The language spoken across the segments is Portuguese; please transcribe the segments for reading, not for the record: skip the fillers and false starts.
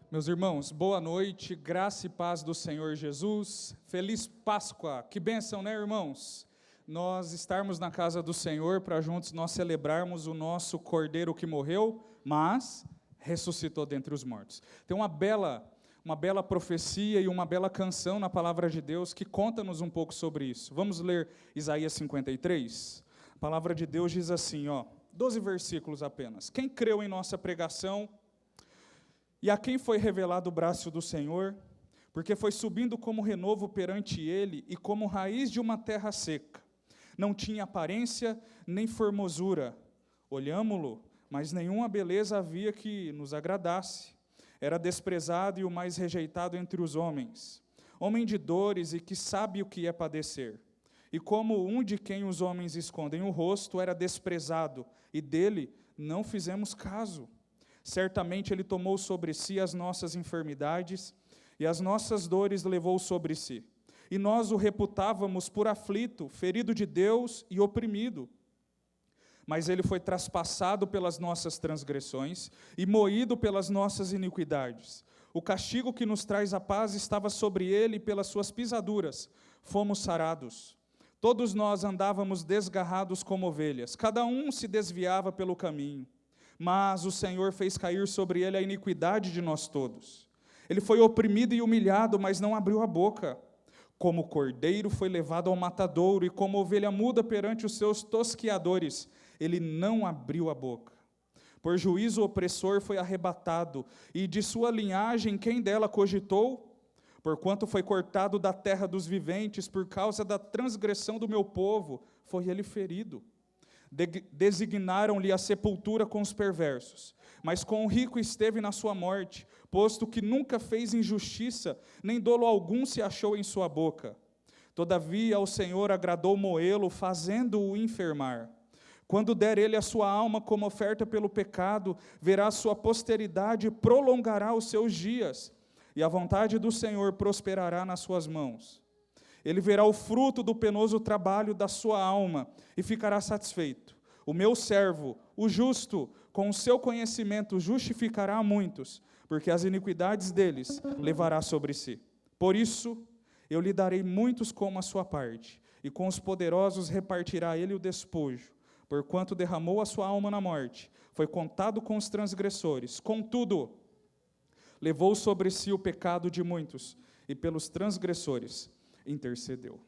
Meus irmãos, boa noite, graça e paz do Senhor Jesus, feliz Páscoa, que bênção, né, irmãos? Nós estarmos na casa do Senhor para juntos nós celebrarmos o nosso Cordeiro que morreu, mas ressuscitou dentre os mortos. Tem uma bela profecia e uma bela canção na palavra de Deus que conta-nos um pouco sobre isso. Vamos ler Isaías 53? A palavra de Deus diz assim, 12 versículos apenas. Quem creu em nossa pregação, e a quem foi revelado o braço do Senhor, porque foi subindo como renovo perante ele e como raiz de uma terra seca. Não tinha aparência nem formosura. Olhámo-lo, mas nenhuma beleza havia que nos agradasse. Era desprezado e o mais rejeitado entre os homens. Homem de dores e que sabe o que é padecer. E como um de quem os homens escondem o rosto, era desprezado, e dele não fizemos caso. Certamente ele tomou sobre si as nossas enfermidades, e as nossas dores levou sobre si. E nós o reputávamos por aflito, ferido de Deus e oprimido. Mas ele foi traspassado pelas nossas transgressões, e moído pelas nossas iniquidades. O castigo que nos traz a paz estava sobre ele, e pelas suas pisaduras fomos sarados. Todos nós andávamos desgarrados como ovelhas, cada um se desviava pelo caminho. Mas o Senhor fez cair sobre ele a iniquidade de nós todos. Ele foi oprimido e humilhado, mas não abriu a boca. Como cordeiro foi levado ao matadouro, e como ovelha muda perante os seus tosqueadores, ele não abriu a boca. Por juízo opressor foi arrebatado, e de sua linhagem quem dela cogitou? Porquanto foi cortado da terra dos viventes, por causa da transgressão do meu povo, foi ele ferido. Designaram-lhe a sepultura com os perversos, mas com o rico esteve na sua morte, posto que nunca fez injustiça, nem dolo algum se achou em sua boca. Todavia ao Senhor agradou moê-lo, fazendo-o enfermar. Quando der ele a sua alma como oferta pelo pecado, verá a sua posteridade, prolongará os seus dias, e a vontade do Senhor prosperará nas suas mãos. Ele verá o fruto do penoso trabalho da sua alma e ficará satisfeito. O meu servo, o justo, com o seu conhecimento justificará a muitos, porque as iniquidades deles levará sobre si. Por isso, eu lhe darei muitos como a sua parte, e com os poderosos repartirá ele o despojo, porquanto derramou a sua alma na morte, foi contado com os transgressores. Contudo, levou sobre si o pecado de muitos, e pelos transgressores intercedeu.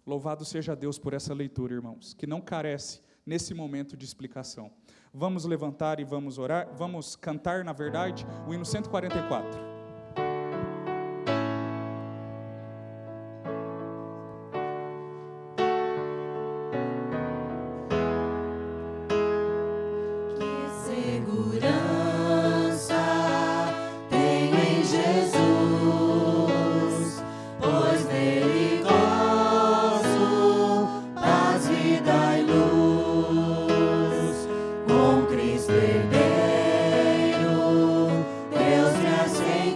Louvado seja Deus por essa leitura, irmãos, que não carece nesse momento de explicação. Vamos levantar e vamos orar, vamos cantar, na verdade, o hino 144. Cristo Herdeiro, Deus me aceitou.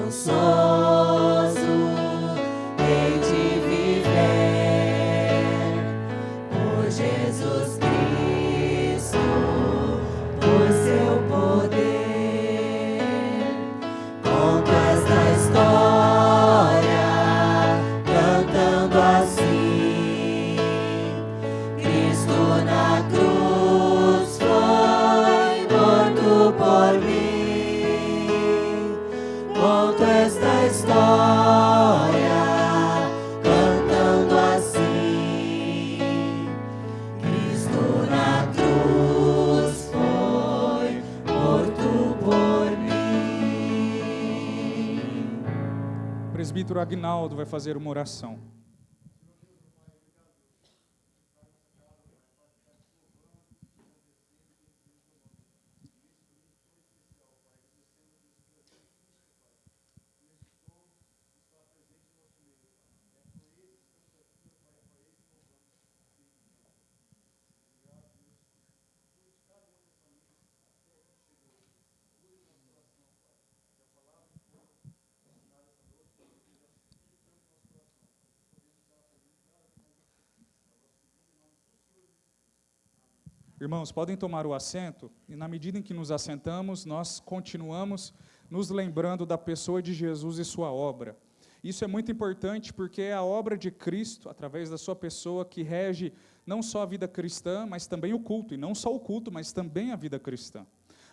esperançoso hei de viver por Jesus Cristo, por seu poder. Conto esta história cantando assim: Cristo na cruz foi morto por mim. Conto esta história cantando assim: Cristo na cruz foi morto por mim. O presbítero Agnaldo vai fazer uma oração. Irmãos, podem tomar o assento, e na medida em que nos assentamos, nós continuamos nos lembrando da pessoa de Jesus e sua obra. Isso é muito importante porque é a obra de Cristo, através da sua pessoa, que rege não só a vida cristã, mas também o culto, e não só o culto, mas também a vida cristã.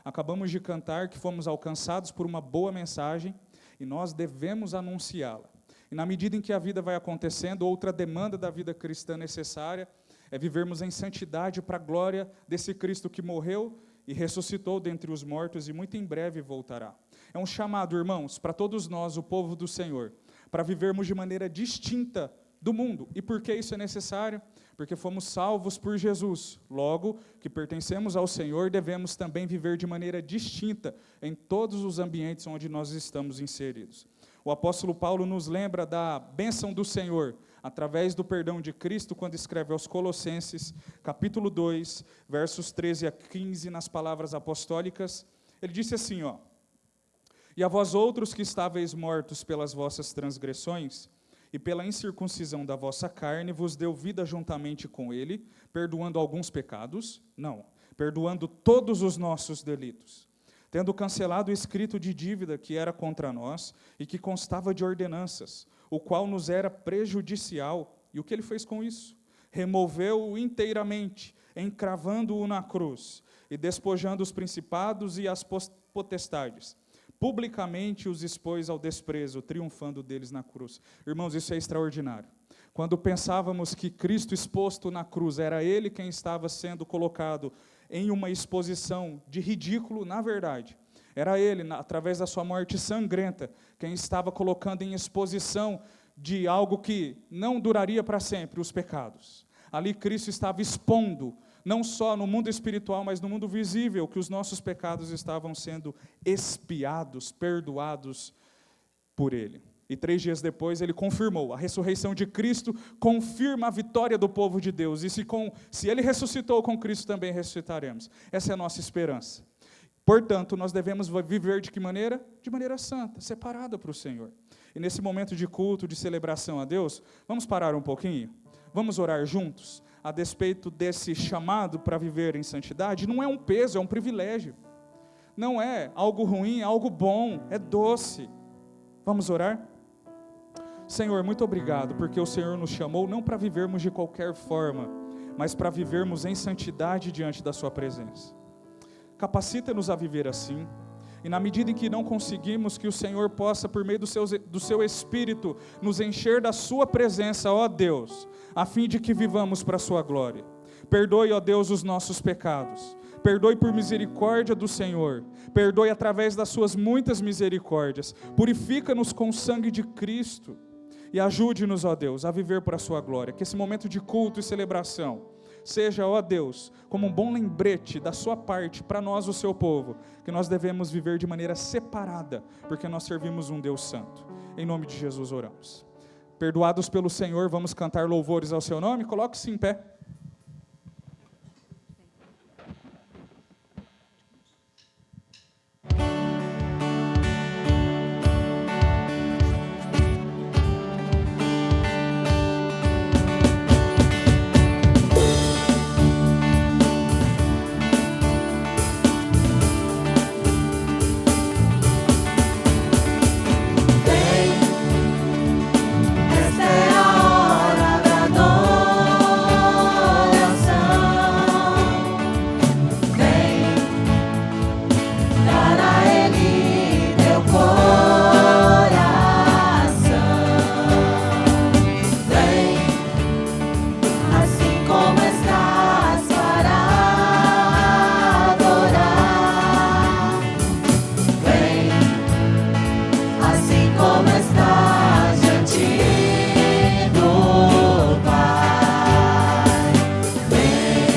Acabamos de cantar que fomos alcançados por uma boa mensagem, e nós devemos anunciá-la. E na medida em que a vida vai acontecendo, outra demanda da vida cristã necessária é vivermos em santidade para a glória desse Cristo que morreu e ressuscitou dentre os mortos e muito em breve voltará. É um chamado, irmãos, para todos nós, o povo do Senhor, para vivermos de maneira distinta do mundo. E por que isso é necessário? Porque fomos salvos por Jesus. Logo, que pertencemos ao Senhor, devemos também viver de maneira distinta em todos os ambientes onde nós estamos inseridos. O apóstolo Paulo nos lembra da bênção do Senhor, através do perdão de Cristo, quando escreve aos Colossenses, capítulo 2, versos 13 a 15, nas palavras apostólicas, ele disse assim, E a vós outros que estáveis mortos pelas vossas transgressões, e pela incircuncisão da vossa carne, vos deu vida juntamente com ele, perdoando alguns pecados? Não, perdoando todos os nossos delitos, tendo cancelado o escrito de dívida que era contra nós, e que constava de ordenanças, o qual nos era prejudicial. E o que ele fez com isso? Removeu-o inteiramente, encravando-o na cruz, e despojando os principados e as potestades. Publicamente os expôs ao desprezo, triunfando deles na cruz. Irmãos, isso é extraordinário. Quando pensávamos que Cristo exposto na cruz, era Ele quem estava sendo colocado em uma exposição de ridículo, na verdade, era Ele, através da sua morte sangrenta, quem estava colocando em exposição de algo que não duraria para sempre, os pecados. Ali Cristo estava expondo, não só no mundo espiritual, mas no mundo visível, que os nossos pecados estavam sendo expiados, perdoados por Ele. E 3 dias depois Ele confirmou, a ressurreição de Cristo confirma a vitória do povo de Deus. E se Ele ressuscitou com Cristo, também ressuscitaremos. Essa é a nossa esperança. Portanto, nós devemos viver de que maneira? De maneira santa, separada para o Senhor. E nesse momento de culto, de celebração a Deus, vamos parar um pouquinho? Vamos orar juntos? A despeito desse chamado para viver em santidade, não é um peso, é um privilégio. Não é algo ruim, é algo bom, é doce. Vamos orar? Senhor, muito obrigado, porque o Senhor nos chamou não para vivermos de qualquer forma, mas para vivermos em santidade diante da sua presença. Capacita-nos a viver assim, e na medida em que não conseguimos, que o Senhor possa, por meio do seu Espírito, nos encher da sua presença, ó Deus, a fim de que vivamos para a sua glória. Perdoe, ó Deus, os nossos pecados. Perdoe por misericórdia do Senhor. Perdoe através das suas muitas misericórdias. Purifica-nos com o sangue de Cristo. E ajude-nos, ó Deus, a viver para a sua glória. Que esse momento de culto e celebração seja, ó Deus, como um bom lembrete da sua parte para nós, o seu povo, que nós devemos viver de maneira separada, porque nós servimos um Deus santo. Em nome de Jesus oramos. Perdoados pelo Senhor, vamos cantar louvores ao seu nome. Coloque-se em pé. como estás diante do Pai. Vem.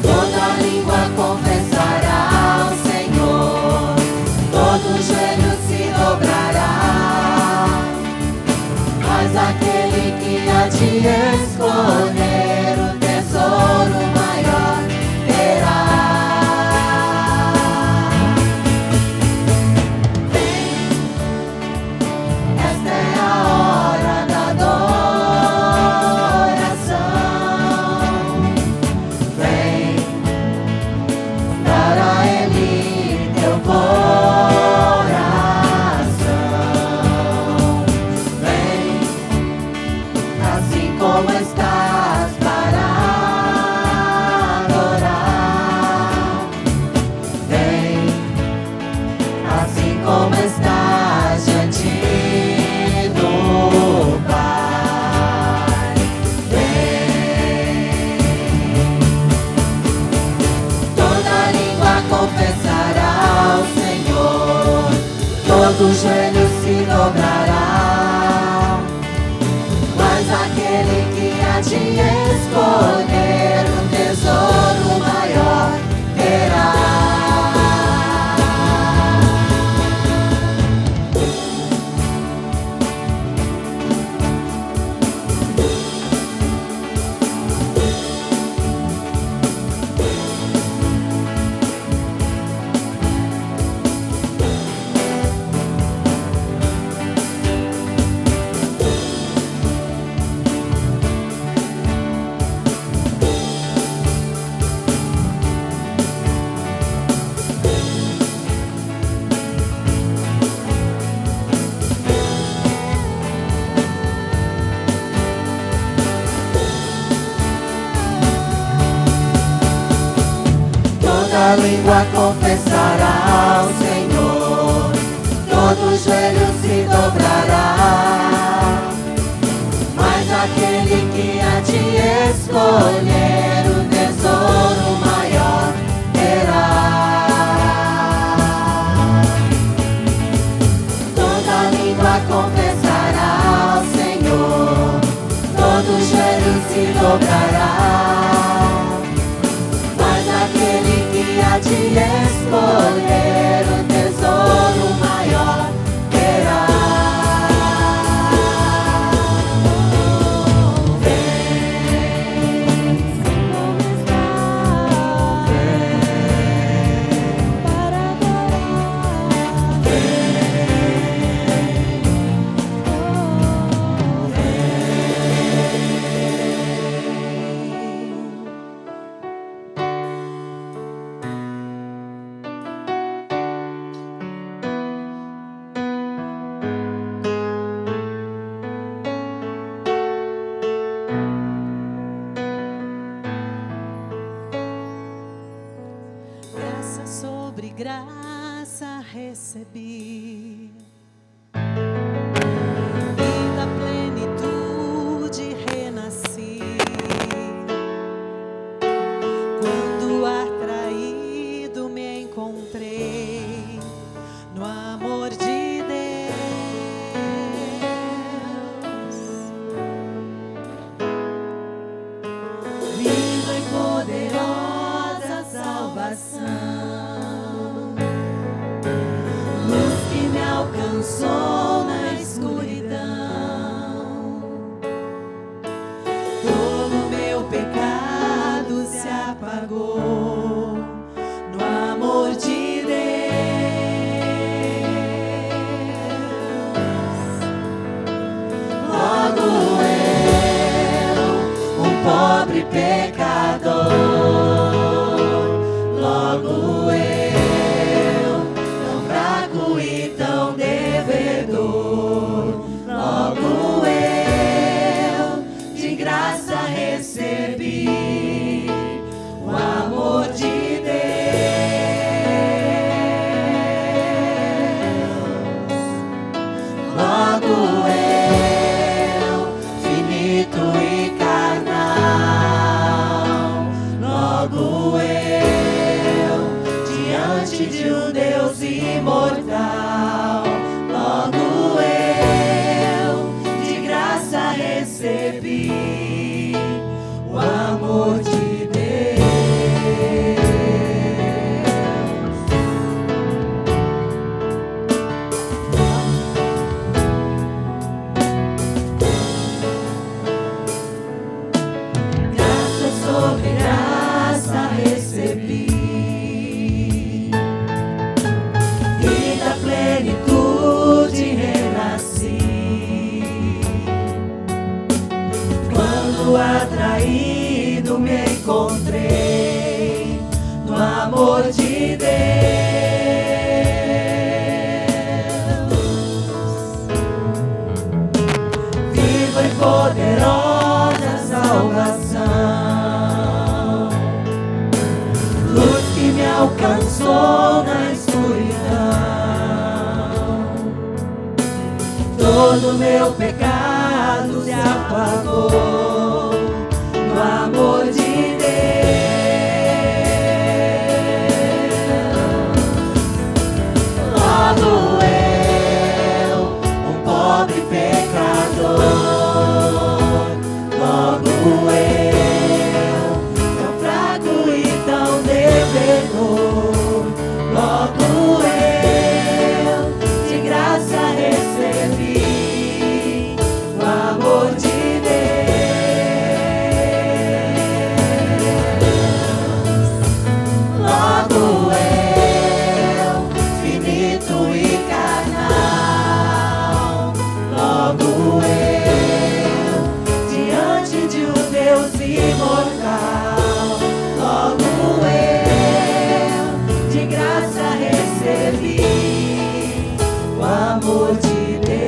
Toda língua confessará ao Senhor, todo joelho se dobrará, mas aquele que há de escolher o tesouro maior terá. Vem, esta é a hora da adoração. Vem, dar a Ele teu coração. Vem, assim como estás para adorar. Vem, assim como estás diante do Pai. Vem. Toda língua confessará ao Senhor, todo joelho se dobrará, mas aquele que há de escolher um tesouro maior terá. Toda língua confessará ao Senhor, todo joelho se dobrará, mas aquele que há de escolher o tesouro maior terá. Toda língua confessará ao Senhor, todo joelho se dobrará, aquele que há de escolher o tesouro maior terá. Vem, como está, vem para adorar. Graça sobre graça recebi, e da plenitude renasci. Quando atraído me encontrei no amor de Deus, viva e poderosa salvação, luz que me alcançou na escuridão. Todo meu pecado se apagou no amor de Deus. Logo eu, um pobre pecador, logo eu, tão fraco e tão devedor, logo eu, de graça recebi o amor de Deus. Logo eu, finito e carnal, logo eu, diante de um Deus imortal. imortal. Logo eu de graça recebi o amor de Deus. Graça sobre graça recebi, e da plenitude renasci. Quando atraído me encontrei no amor de Deus. Viva e poderosa salvação, luz que me alcançou na escuridão. Todo meu pecado se apagou no amor de Deus. Logo eu, um pobre pecador, logo eu, tão fraco e tão devedor, logo eu, de graça recebi o amor de Deus. Logo eu, finito e carnal, logo eu, diante de um Deus imortal, logo eu, de graça recebi o amor de Deus,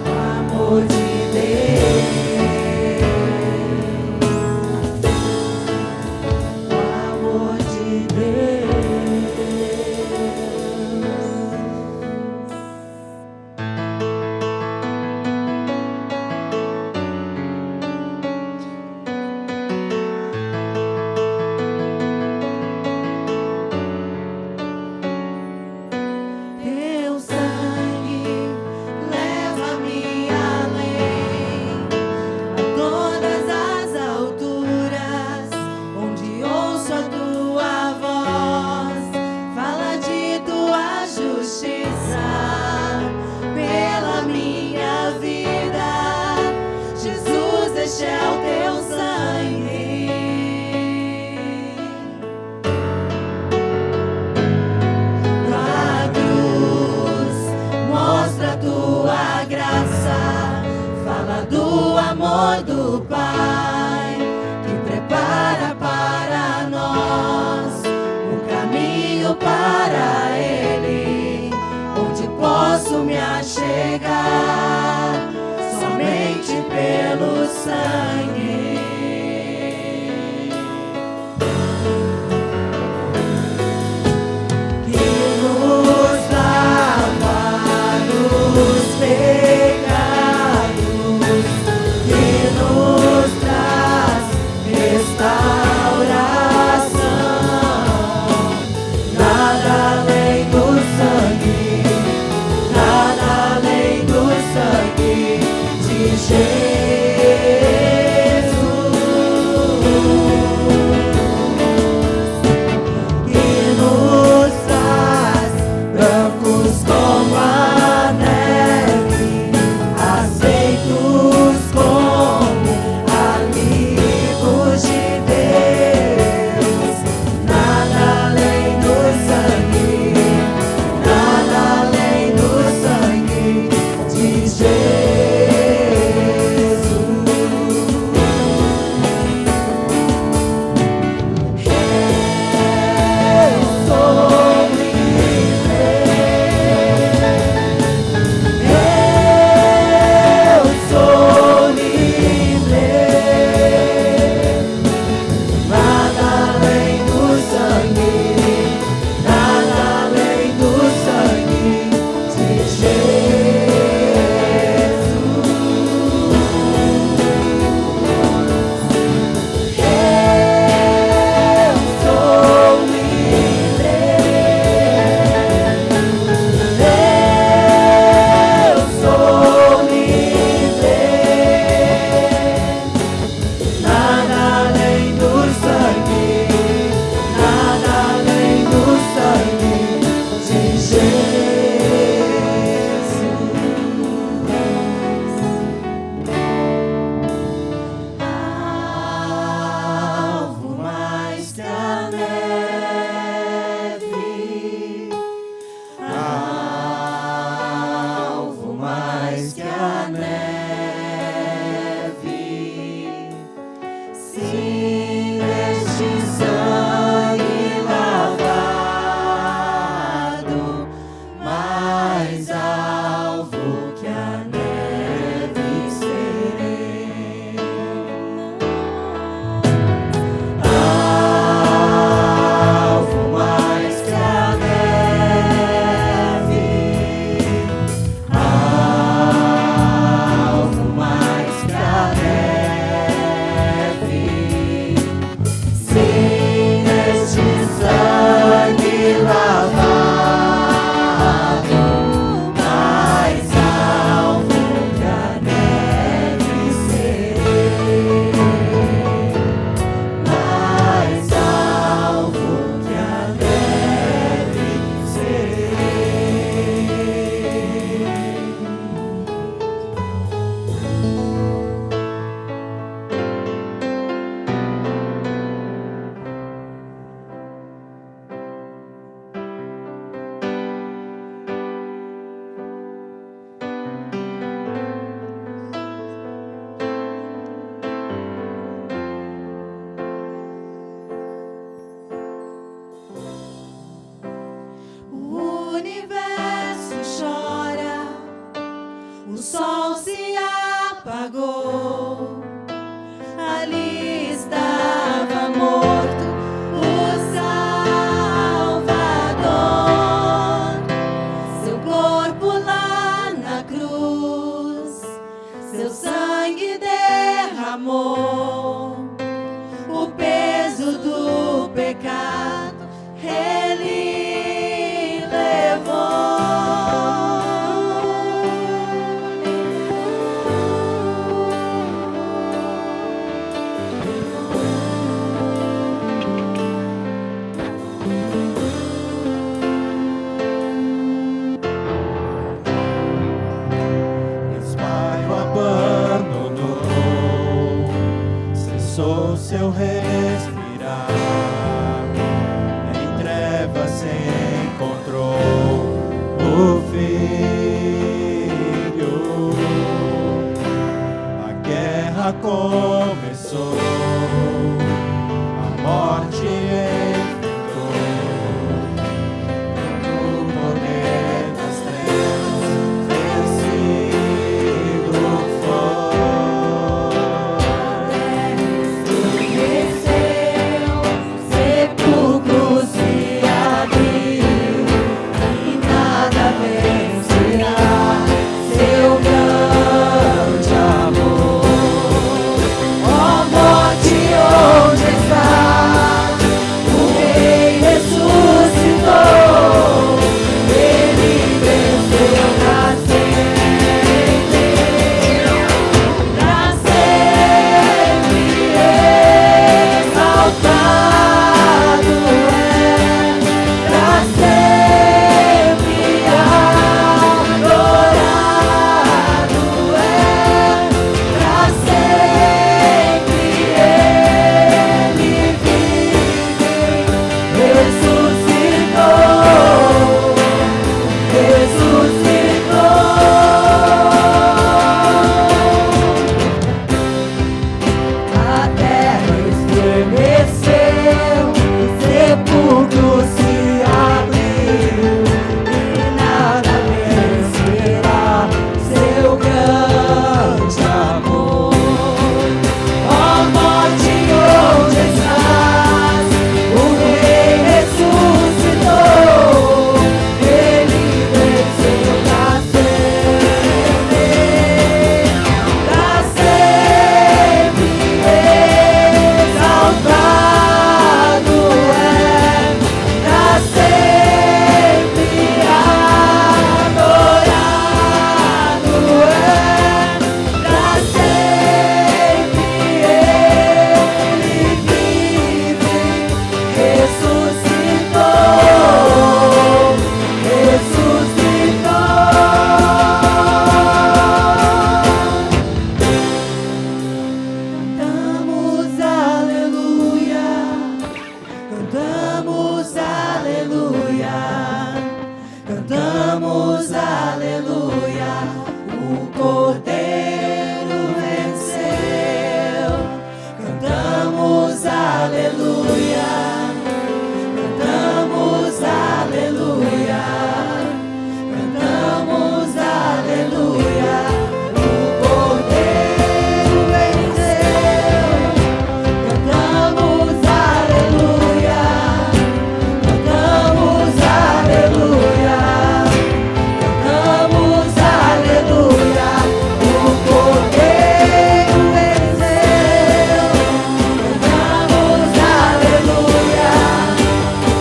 o amor de Deus, o amor de Teu sangue leva-me além, a todas as alturas, onde ouço a tua voz. Fala de tua justiça pela minha vida. Jesus, este é o teu sangue. Na cruz mostra a tua graça, fala do amor do Pai, que prepara para nós o caminho para Ele, onde posso me achegar somente pelo sangue. Que nos lava dos pecados, que nos traz restauração. Nada além do sangue, nada além do sangue de Jesus. cantamos aleluia, o Cordeiro venceu. Cantamos aleluia, cantamos aleluia, cantamos aleluia, o Cordeiro venceu. Cantamos aleluia, cantamos aleluia, cantamos aleluia, o Cordeiro venceu. Cantamos aleluia,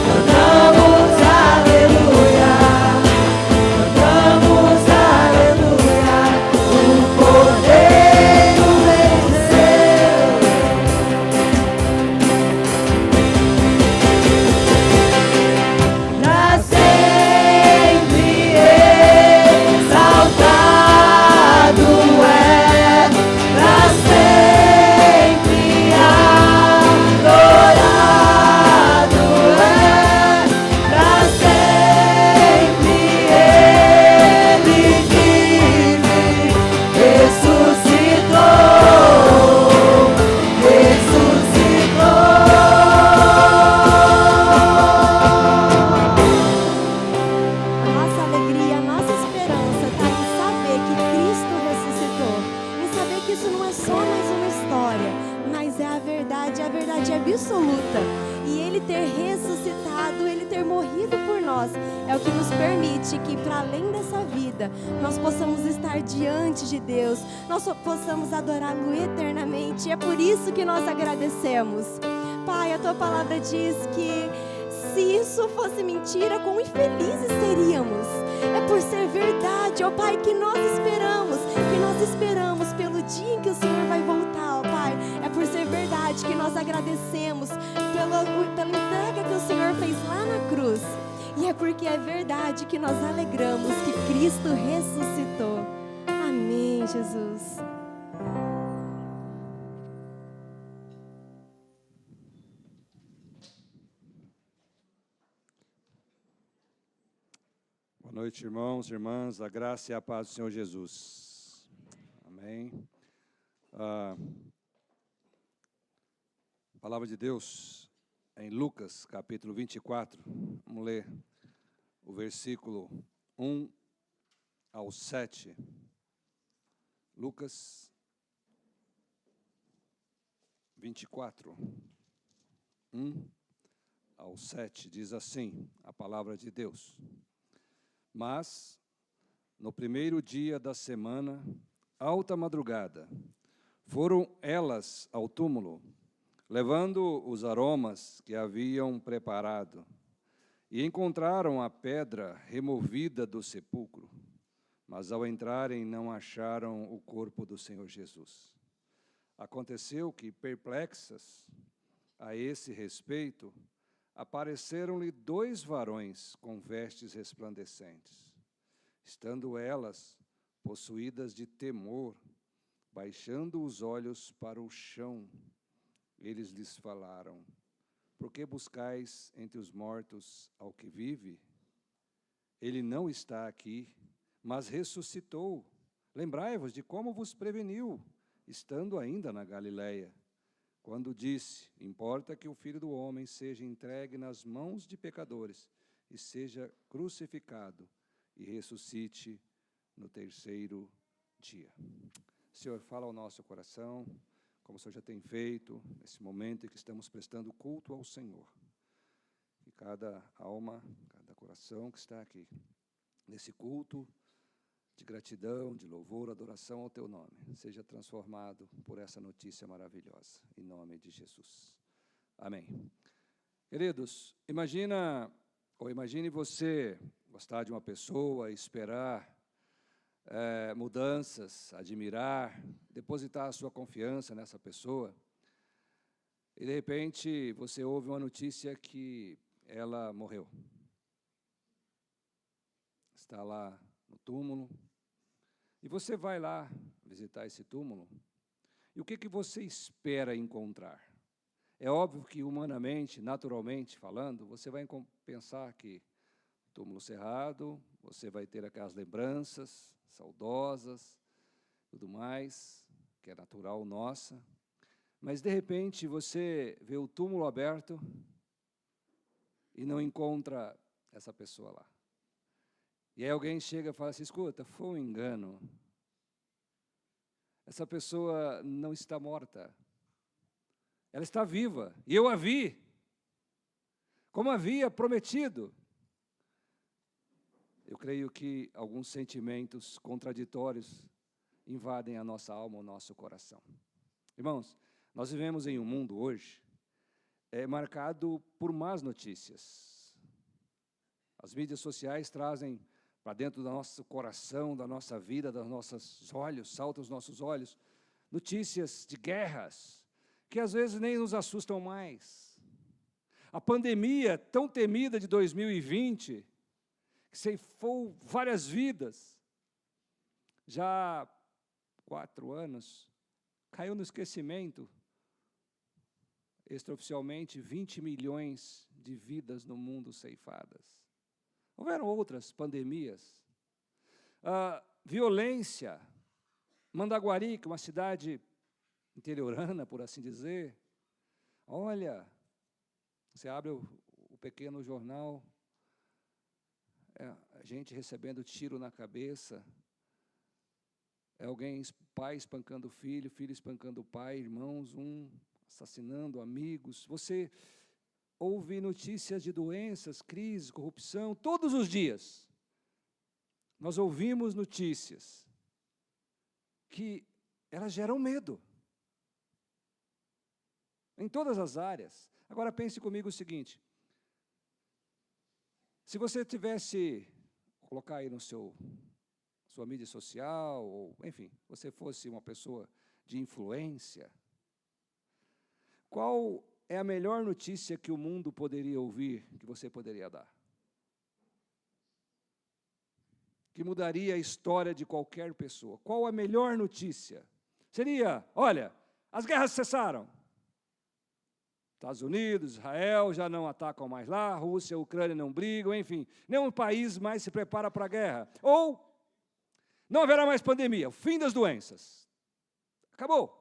cantamos aleluia, cantamos aleluia, o Cordeiro venceu. Pra sempre exaltado é, pra sempre adorado é, pra sempre ele vive, ressuscitou, A nossa alegria, a nossa esperança está em saber que Cristo ressuscitou. Em saber que isso não é só mais uma história, mas é a verdade absoluta. E Ele ter ressuscitado, Ele ter morrido por nós, é o que nos permite que, para além dessa vida, nós possamos estar diante de Deus, nós possamos adorá-lo eternamente. E é por isso que nós agradecemos. Pai, a Tua palavra diz que se isso fosse mentira, quão infelizes seríamos. É por ser verdade, ó Pai, que nós esperamos pelo dia em que o Senhor vai voltar, ó Pai. É por ser verdade que nós agradecemos pela entrega que o Senhor fez lá na cruz. E é porque é verdade que nós alegramos que Cristo ressuscitou. Amém, Jesus. Boa noite, irmãos e irmãs, a graça e a paz do Senhor Jesus. Amém. A palavra de Deus é em Lucas, capítulo 24. Vamos ler o versículo 1 ao 7. Lucas 24, 1 ao 7, diz assim a palavra de Deus. Mas, no primeiro dia da semana, alta madrugada, foram elas ao túmulo, levando os aromas que haviam preparado, e encontraram a pedra removida do sepulcro, mas ao entrarem não acharam o corpo do Senhor Jesus. Aconteceu que, perplexas a esse respeito, apareceram-lhe 2 varões com vestes resplandecentes. Estando elas possuídas de temor, baixando os olhos para o chão, eles lhes falaram: por que buscais entre os mortos ao que vive? Ele não está aqui, mas ressuscitou. Lembrai-vos de como vos preveniu, estando ainda na Galileia, quando disse: importa que o Filho do Homem seja entregue nas mãos de pecadores e seja crucificado e ressuscite no terceiro dia. Senhor, fala ao nosso coração, como o Senhor já tem feito, nesse momento em que estamos prestando culto ao Senhor. Que cada alma, cada coração que está aqui, nesse culto de gratidão, de louvor, adoração ao Teu nome, seja transformado por essa notícia maravilhosa, em nome de Jesus. Amém. Queridos, imagine você gostar de uma pessoa, esperar mudanças, admirar, depositar a sua confiança nessa pessoa, e de repente você ouve uma notícia que ela morreu. Está lá no túmulo, e você vai lá visitar esse túmulo, e o que você espera encontrar? É óbvio que humanamente, naturalmente falando, você vai pensar que túmulo cerrado, você vai ter aquelas lembranças saudosas, tudo mais, que é natural nossa. Mas, de repente, você vê o túmulo aberto e não encontra essa pessoa lá. E aí alguém chega e fala assim, escuta, foi um engano. Essa pessoa não está morta. Ela está viva. E eu a vi, como havia prometido. Eu creio que alguns sentimentos contraditórios invadem a nossa alma, o nosso coração. Irmãos, nós vivemos em um mundo hoje marcado por más notícias. As mídias sociais trazem para dentro do nosso coração, da nossa vida, dos nossos olhos, saltam os nossos olhos, notícias de guerras, que às vezes nem nos assustam mais. A pandemia tão temida de 2020, que ceifou várias vidas, já há 4 anos, caiu no esquecimento. Extraoficialmente, 20 milhões de vidas no mundo ceifadas. Houveram outras pandemias. Violência. Mandaguari, que é uma cidade interiorana, por assim dizer. Olha, você abre o pequeno jornal, a gente recebendo tiro na cabeça, alguém, pai espancando filho, filho espancando pai, irmãos, assassinando amigos. Você ouve notícias de doenças, crises, corrupção, todos os dias. Nós ouvimos notícias que elas geram medo. Em todas as áreas. Agora pense comigo o seguinte, se você tivesse, colocar aí no sua mídia social, ou enfim, você fosse uma pessoa de influência, qual é a melhor notícia que o mundo poderia ouvir, que você poderia dar? Que mudaria a história de qualquer pessoa. Qual a melhor notícia? Seria, olha, as guerras cessaram. Estados Unidos, Israel já não atacam mais lá, Rússia e Ucrânia não brigam, enfim, nenhum país mais se prepara para a guerra. Ou, não haverá mais pandemia, o fim das doenças. Acabou.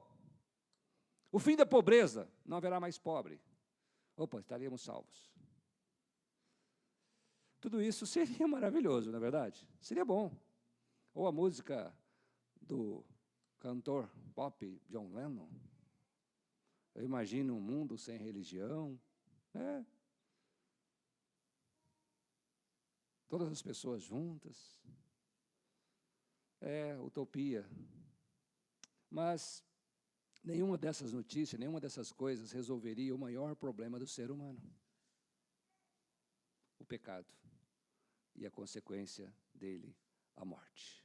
O fim da pobreza, não haverá mais pobre. Opa, estaríamos salvos. Tudo isso seria maravilhoso, não é verdade? Seria bom. Ou a música do cantor pop John Lennon. Eu imagino um mundo sem religião. Todas as pessoas juntas. Utopia. Mas nenhuma dessas notícias, nenhuma dessas coisas resolveria o maior problema do ser humano. O pecado. E a consequência dele, a morte.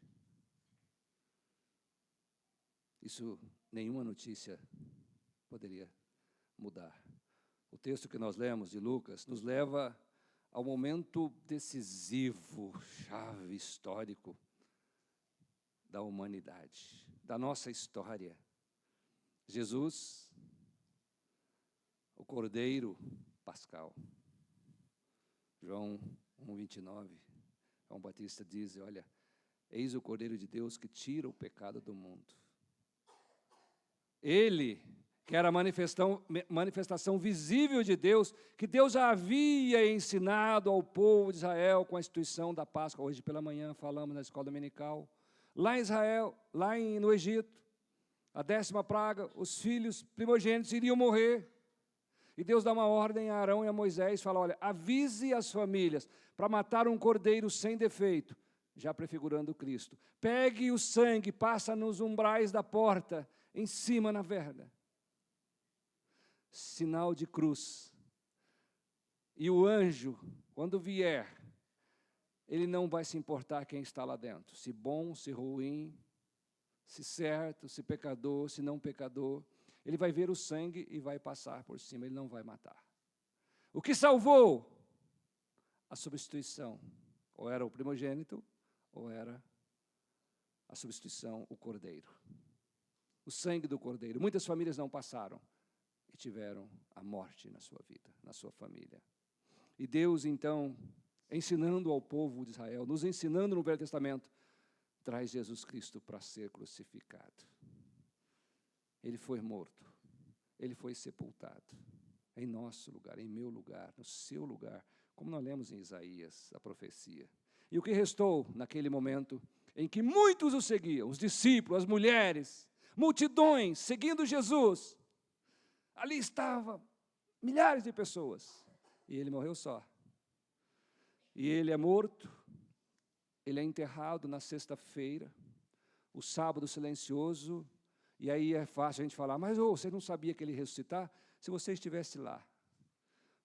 Isso, nenhuma notícia poderia mudar. O texto que nós lemos de Lucas nos leva ao momento decisivo, chave histórico da humanidade, da nossa história. Jesus, o Cordeiro Pascal. João 1:29, João Batista diz, olha, eis o Cordeiro de Deus que tira o pecado do mundo. Ele, que era a manifestação visível de Deus, que Deus já havia ensinado ao povo de Israel com a instituição da Páscoa. Hoje pela manhã falamos na escola dominical. Lá em Israel, no Egito, a 10ª praga, os filhos primogênitos iriam morrer. E Deus dá uma ordem a Arão e a Moisés, fala, olha, avise as famílias para matar um cordeiro sem defeito, já prefigurando Cristo. Pegue o sangue, passa nos umbrais da porta, em cima na verga. Sinal de cruz. E o anjo, quando vier, ele não vai se importar quem está lá dentro, se bom, se ruim, se certo, se pecador, se não pecador. Ele vai ver o sangue e vai passar por cima, ele não vai matar. O que salvou? A substituição. Ou era o primogênito, ou era a substituição, o cordeiro. O sangue do cordeiro. Muitas famílias não passaram e tiveram a morte na sua vida, na sua família. E Deus, então, ensinando ao povo de Israel, nos ensinando no Velho Testamento, traz Jesus Cristo para ser crucificado. Ele foi morto, ele foi sepultado, em nosso lugar, em meu lugar, no seu lugar, como nós lemos em Isaías, a profecia. E o que restou naquele momento em que muitos o seguiam, os discípulos, as mulheres, multidões seguindo Jesus. Ali estavam milhares de pessoas, e ele morreu só. E ele é morto, ele é enterrado na sexta-feira, o sábado silencioso, e aí é fácil a gente falar, mas você não sabia que ele ia ressuscitar? Se você estivesse lá,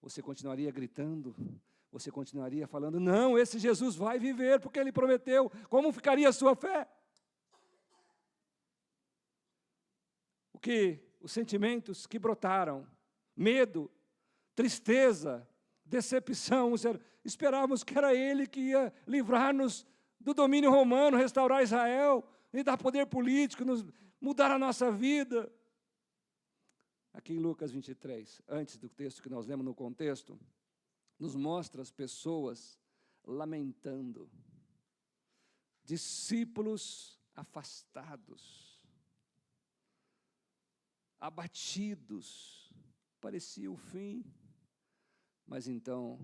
você continuaria gritando, você continuaria falando, não, esse Jesus vai viver, porque ele prometeu. Como ficaria a sua fé? Os sentimentos que brotaram, medo, tristeza, decepção, esperávamos que era ele que ia livrar-nos do domínio romano, restaurar Israel, e dar poder político, mudar a nossa vida. Aqui em Lucas 23, antes do texto que nós lemos no contexto, nos mostra as pessoas lamentando, discípulos afastados, abatidos, parecia o fim, mas então,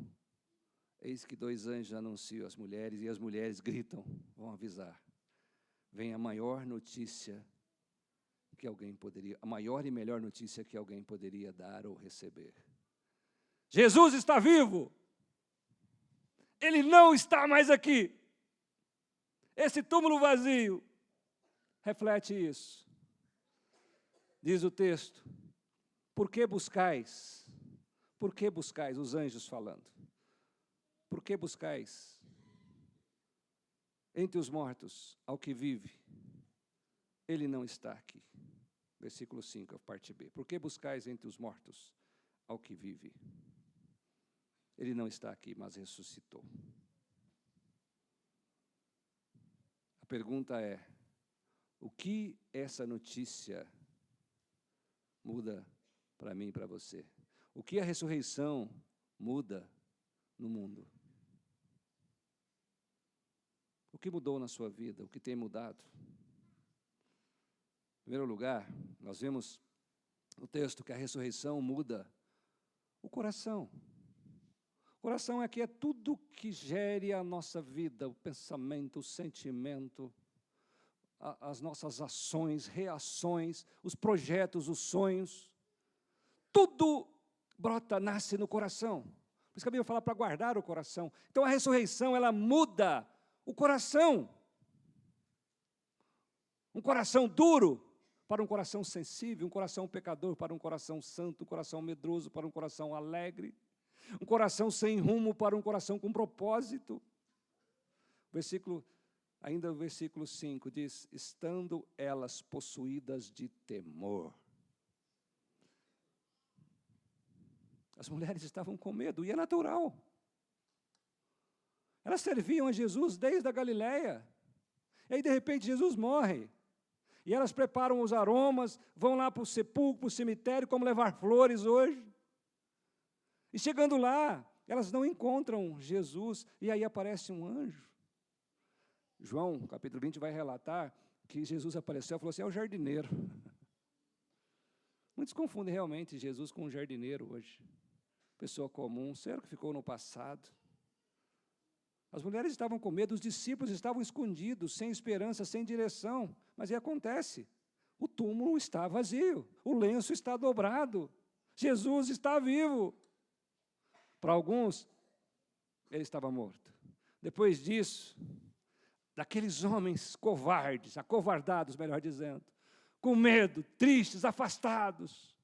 eis que 2 anjos anunciam às mulheres, e as mulheres gritam, vão avisar, vem a maior notícia que alguém poderia, a maior e melhor notícia que alguém poderia dar ou receber. Jesus está vivo. Ele não está mais aqui. Esse túmulo vazio reflete isso. Diz o texto, por que buscais, os anjos falando, por que buscais entre os mortos ao que vive? Ele não está aqui. Versículo 5, a parte B. Por que buscais entre os mortos ao que vive? Ele não está aqui, mas ressuscitou. A pergunta é, o que essa notícia muda para mim e para você? O que a ressurreição muda no mundo? O que mudou na sua vida? O que tem mudado? Em primeiro lugar, nós vemos no texto que a ressurreição muda o coração. O coração é tudo que gere a nossa vida, o pensamento, o sentimento, as nossas ações, reações, os projetos, os sonhos. Tudo brota, nasce no coração. Por isso que a Bíblia fala para guardar o coração. Então a ressurreição, ela muda o coração. Um coração duro para um coração sensível, um coração pecador para um coração santo, um coração medroso para um coração alegre, um coração sem rumo para um coração com propósito. Ainda o versículo 5 diz, estando elas possuídas de temor. As mulheres estavam com medo, e é natural. Elas serviam a Jesus desde a Galileia, e aí de repente Jesus morre. E elas preparam os aromas, vão lá para o sepulcro, para o cemitério, como levar flores hoje. E chegando lá, elas não encontram Jesus, e aí aparece um anjo. João, capítulo 20, vai relatar que Jesus apareceu e falou assim, é o jardineiro. Muitos confundem realmente Jesus com um jardineiro hoje. Pessoa comum, ser que ficou no passado. As mulheres estavam com medo, os discípulos estavam escondidos, sem esperança, sem direção. Mas aí acontece, o túmulo está vazio, o lenço está dobrado, Jesus está vivo. Para alguns, ele estava morto. Depois disso, daqueles homens covardes, acovardados, melhor dizendo, com medo, tristes, afastados,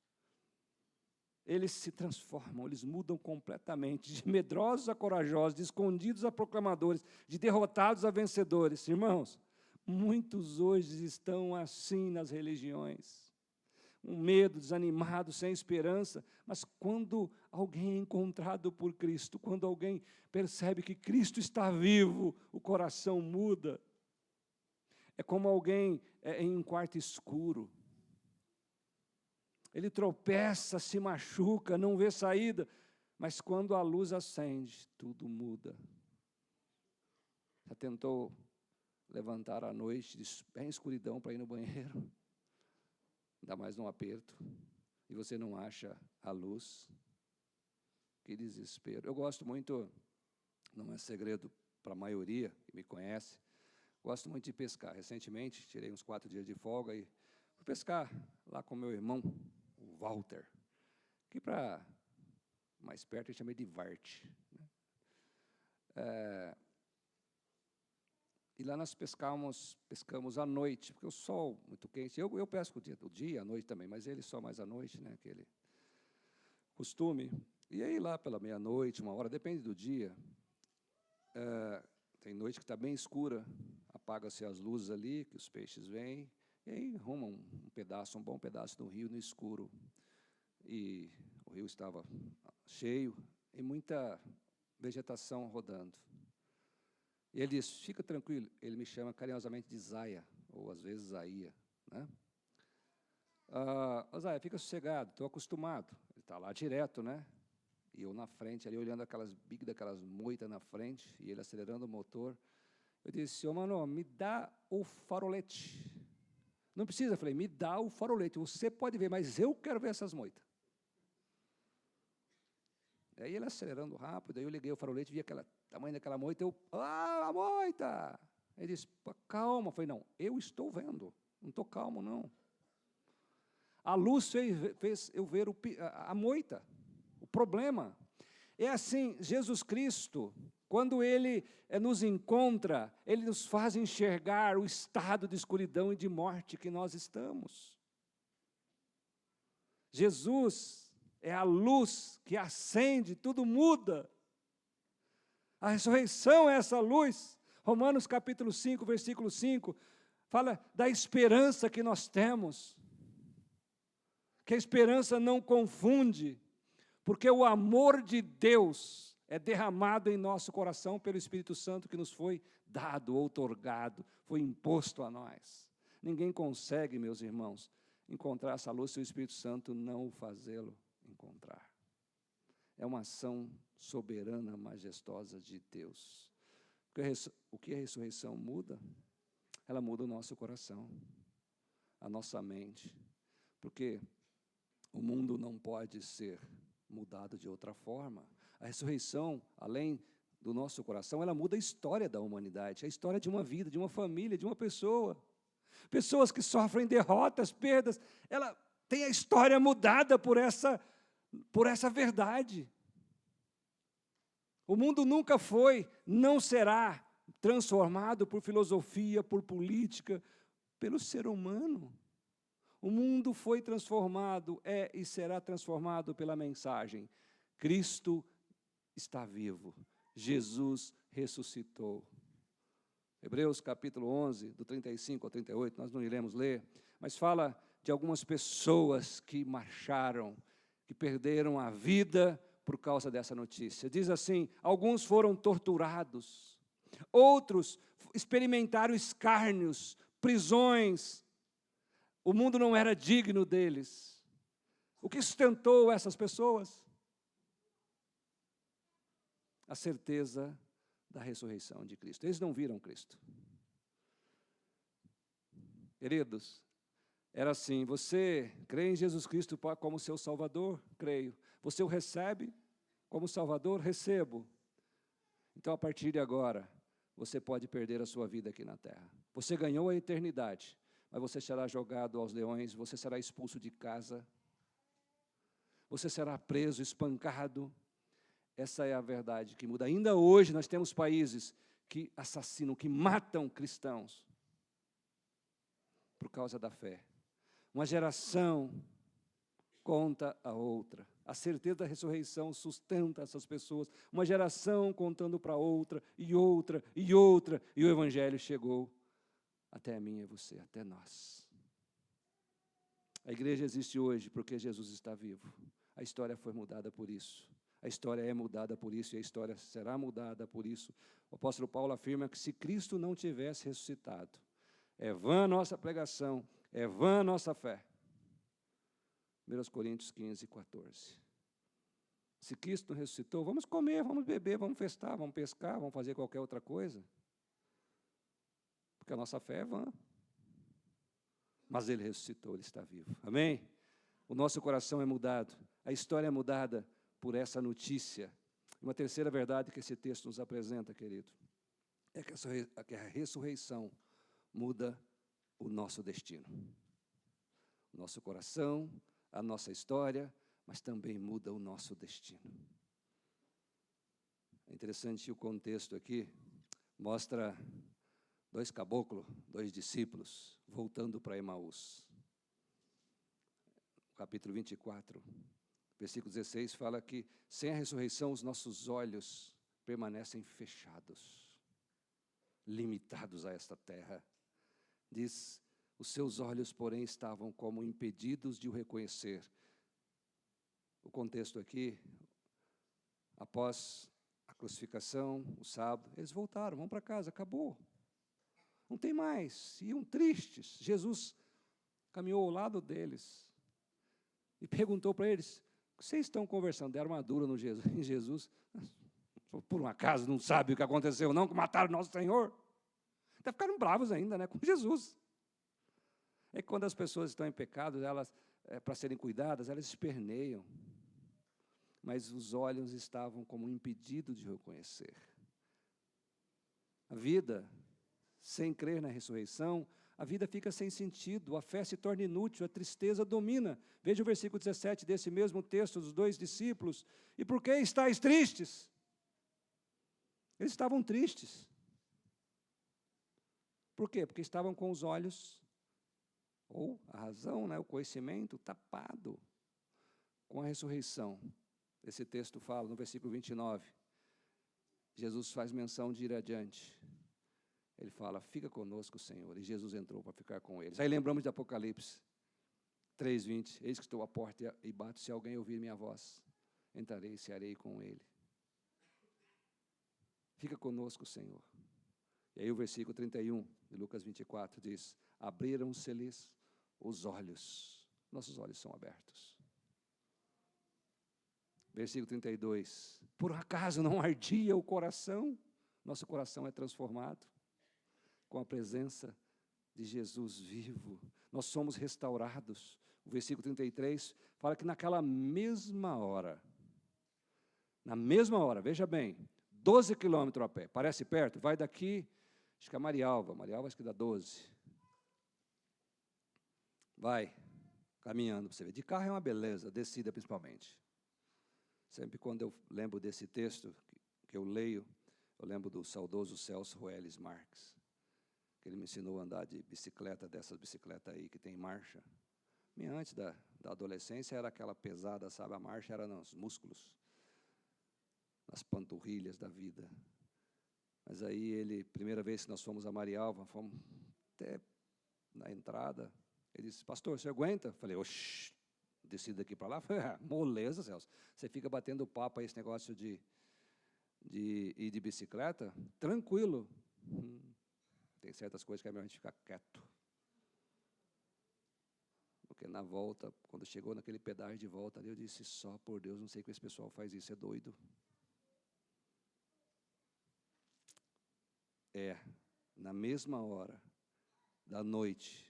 eles se transformam, eles mudam completamente, de medrosos a corajosos, de escondidos a proclamadores, de derrotados a vencedores. Irmãos, muitos hoje estão assim nas religiões, um medo, desanimado, sem esperança, mas quando alguém é encontrado por Cristo, quando alguém percebe que Cristo está vivo, o coração muda. É como alguém em um quarto escuro. Ele tropeça, se machuca, não vê saída, mas quando a luz acende, tudo muda. Já tentou levantar à noite, bem escuridão, para ir no banheiro? Ainda mais num aperto. E você não acha a luz? Que desespero. Eu gosto muito, não é segredo para a maioria que me conhece, gosto muito de pescar. Recentemente, tirei uns 4 dias de folga e fui pescar lá com meu irmão, o Walter, que para mais perto eu chamei de Vart. Né? E lá nós pescamos à noite, porque o sol muito quente. Eu pesco o dia, à noite também, mas ele só mais à noite, né? Aquele costume. E aí lá pela meia-noite, 1h, depende do dia. Tem noite que está bem escura, apaga-se as luzes ali, que os peixes vêm, e aí arruma um bom pedaço do rio no escuro. E o rio estava cheio e muita vegetação rodando. E ele diz, fica tranquilo, ele me chama carinhosamente de Zaia, ou às vezes Zaia, né? Zaia, fica sossegado, estou acostumado. Ele está lá direto, né? E eu na frente, ali olhando aquelas bigas, daquelas moitas na frente, e ele acelerando o motor. Eu disse, mano, me dá o farolete. Não precisa, eu falei, me dá o farolete, você pode ver, mas eu quero ver essas moitas. Aí ele acelerando rápido, aí eu liguei o farolete, vi aquele tamanho daquela moita, a moita! Ele disse, calma. Eu falei, não, eu estou vendo, não estou calmo, não. A luz fez eu ver a moita, o problema. É assim, Jesus Cristo, quando Ele nos encontra, Ele nos faz enxergar o estado de escuridão e de morte que nós estamos. Jesus é a luz que acende, tudo muda. A ressurreição é essa luz. Romanos capítulo 5, versículo 5, fala da esperança que nós temos. Que a esperança não confunde, porque o amor de Deus é derramado em nosso coração pelo Espírito Santo que nos foi dado, outorgado, foi imposto a nós. Ninguém consegue, meus irmãos, encontrar essa luz se o Espírito Santo não o fazê-lo encontrar. É uma ação soberana, majestosa de Deus. O que a ressurreição muda? Ela muda o nosso coração, a nossa mente, porque o mundo não pode ser mudado de outra forma. A ressurreição, além do nosso coração, ela muda a história da humanidade, a história de uma vida, de uma família, de uma pessoa. Pessoas que sofrem derrotas, perdas, ela tem a história mudada por essa verdade. O mundo nunca foi, não será transformado por filosofia, por política, pelo ser humano. O mundo foi transformado, e será transformado pela mensagem. Cristo está vivo, Jesus ressuscitou. Hebreus capítulo 11, do 35 ao 38, nós não iremos ler, mas fala de algumas pessoas que marcharam, que perderam a vida por causa dessa notícia. Diz assim, alguns foram torturados, outros experimentaram escárnios, prisões. O mundo não era digno deles. O que sustentou essas pessoas? A certeza da ressurreição de Cristo. Eles não viram Cristo. Queridos, era assim, você crê em Jesus Cristo como seu Salvador? Creio. Você o recebe como Salvador? Recebo. Então, a partir de agora, você pode perder a sua vida aqui na terra. Você ganhou a eternidade, mas você será jogado aos leões, você será expulso de casa, você será preso, espancado. Essa é a verdade que muda. Ainda hoje nós temos países que assassinam, que matam cristãos por causa da fé. Uma geração conta a outra. A certeza da ressurreição sustenta essas pessoas. Uma geração contando para outra, e outra, e outra, e o Evangelho chegou até mim e você, até nós. A igreja existe hoje porque Jesus está vivo. A história foi mudada por isso. A história é mudada por isso e a história será mudada por isso. O apóstolo Paulo afirma que se Cristo não tivesse ressuscitado, é vã a nossa pregação, é vã a nossa fé. 1 Coríntios 15, 14. Se Cristo não ressuscitou, vamos comer, vamos beber, vamos festar, vamos pescar, vamos fazer qualquer outra coisa. Porque a nossa fé é vã. Mas Ele ressuscitou, Ele está vivo. Amém? O nosso coração é mudado. A história é mudada por essa notícia. Uma terceira verdade que esse texto nos apresenta, querido, é que a ressurreição muda o nosso destino. O nosso coração, a nossa história, mas também muda o nosso destino. É interessante o contexto aqui, mostra 2 caboclos, 2 discípulos, voltando para Emaús. Capítulo 24, versículo 16, fala que sem a ressurreição os nossos olhos permanecem fechados, limitados a esta terra. Diz, os seus olhos, porém, estavam como impedidos de o reconhecer. O contexto aqui, após a crucificação, o sábado, eles voltaram, vão para casa, acabou. Não tem mais, iam tristes. Jesus caminhou ao lado deles e perguntou para eles, o que vocês estão conversando? Deram uma dura no Jesus, em Jesus. Por um acaso não sabe o que aconteceu, não, que mataram nosso Senhor? Até ficaram bravos ainda, né, com Jesus. É que quando as pessoas estão em pecado, elas, para serem cuidadas, elas esperneiam. Mas os olhos estavam como impedidos de reconhecer. A vida, sem crer na ressurreição, a vida fica sem sentido, a fé se torna inútil, a tristeza domina. Veja o versículo 17 desse mesmo texto dos 2 discípulos. E por que estáis tristes? Eles estavam tristes. Por quê? Porque estavam com os olhos, ou a razão, né, o conhecimento, tapado com a ressurreição. Esse texto fala, no versículo 29, Jesus faz menção de ir adiante. Ele fala, fica conosco, Senhor. E Jesus entrou para ficar com eles. Aí lembramos de Apocalipse 3:20. Eis que estou à porta e bato, se alguém ouvir minha voz, entrarei e cearei com ele. Fica conosco, Senhor. E aí o versículo 31 de Lucas 24 diz, abriram-se-lhes os olhos. Nossos olhos são abertos. Versículo 32, por acaso não ardia o coração? Nosso coração é transformado com a presença de Jesus vivo. Nós somos restaurados. O versículo 33 fala que naquela mesma hora, veja bem, 12 quilômetros a pé, parece perto, vai daqui, acho que é Marialva acho que dá 12. Vai, caminhando para você ver. De carro é uma beleza, descida principalmente. Sempre quando eu lembro desse texto, que eu leio, eu lembro do saudoso Celso Rueles Marques, que ele me ensinou a andar de bicicleta, dessas bicicletas aí que tem marcha. Antes da adolescência era aquela pesada, sabe? A marcha era nos músculos, nas panturrilhas da vida. Mas aí ele, primeira vez que nós fomos a Marialva, fomos até na entrada, ele disse, pastor, você aguenta? Eu falei, oxi, desci daqui para lá, moleza, Celso. Você fica batendo papo aí, esse negócio de ir de bicicleta, tranquilo. Tem certas coisas que é melhor a gente ficar quieto. Porque na volta, quando chegou naquele pedágio de volta ali, eu disse, só por Deus, não sei que esse pessoal faz isso, é doido. Na mesma hora da noite,